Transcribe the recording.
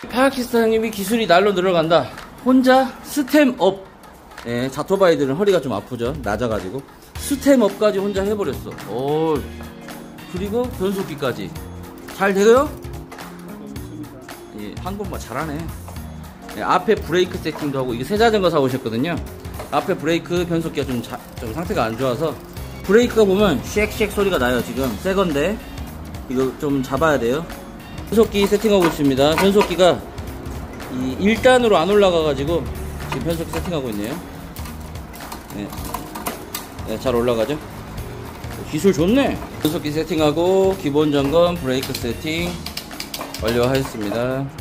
파야키스타 형님이 기술이 날로 늘어간다. 혼자 스템업. 예, 자토바이들은 허리가 좀 아프죠. 낮아가지고 스템업까지 혼자 해버렸어. 오, 그리고 변속기까지 잘 되고요. 예, 한국말 잘하네. 예, 앞에 브레이크 세팅도 하고. 이게 새 자전거 사오셨거든요. 앞에 브레이크 변속기가 좀 상태가 안 좋아서 브레이크가 보면 쉑쉑 소리가 나요. 지금 새 건데 이거 좀 잡아야 돼요. 변속기 세팅하고 있습니다. 변속기가 이 1단으로 안 올라가가지고 지금 변속기 세팅하고 있네요. 네. 네, 잘 올라가죠? 기술 좋네. 변속기 세팅하고 기본 점검 브레이크 세팅 완료하였습니다.